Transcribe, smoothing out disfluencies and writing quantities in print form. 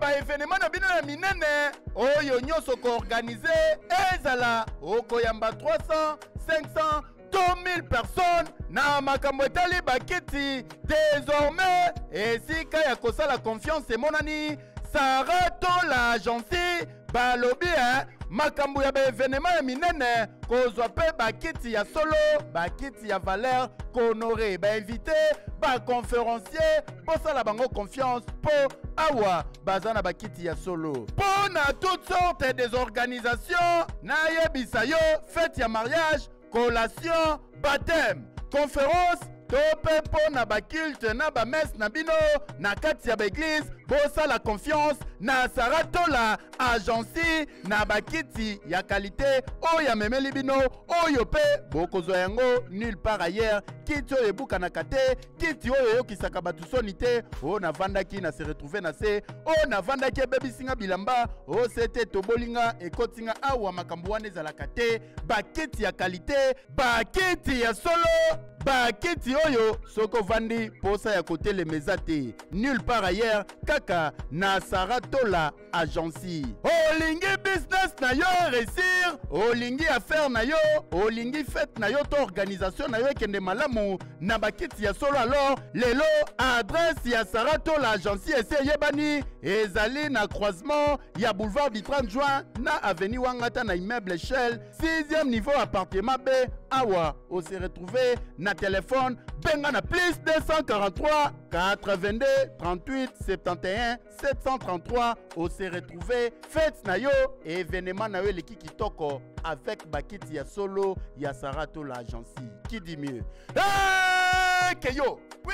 ba événement na bino ya minene oyo nyonso ko organiser ezala okoyamba 300 500 2000 personnes na makambo etali bakiti désormais esika ya kosala confiance emonani Sarato la agence balobi makambo ya ba événement ya minene kozwa pe bakiti ya solo bakiti ya valeur konoré ba invité ba conférencier bosala bango confiance po awa bazana bakiti ya solo po na toutes sortes des organisations na yebisa yo fête ya mariage collation baptême conférence tope po na baculte na bamesse na bino na kati ya baeglise bosala confiance na Sarato la agence na bakiti ya qualité oyo amemeli bino oyo pe bokozwa yango nulle part ailleurs kiti oyo ebukanaka te kiti oyo eyokisaka bato soni te oyo navandaki na se retrouve na se oyo navandaki ebebisinga bilamba oyo se te tobolinga ekotinga awa makambo wana ezalaka te bakiti ya qualité bakiti ya solo bakiti oyo soko vandi posa ya kotelemeza te nulle part ailleurs kaka na Sarato la agence olingi business na yo réussir olingi affaire na yo olingi fête na yo to organisation na yo ekende malamu na bakiti ya solo alors lelo adresse ya Sarato la agence ese yebani ezali na croisement ya boulevard du 30 juin na avenue Wangata na immeuble Shell 6e niveau appartement B awa on se retrouver na téléphone benga na plus 243 82 38 71 733 on se retrouver fête na yo événement na yo leki kitoko avec bakiti ya solo ya Sarato la agence qui dit mieux que yo oui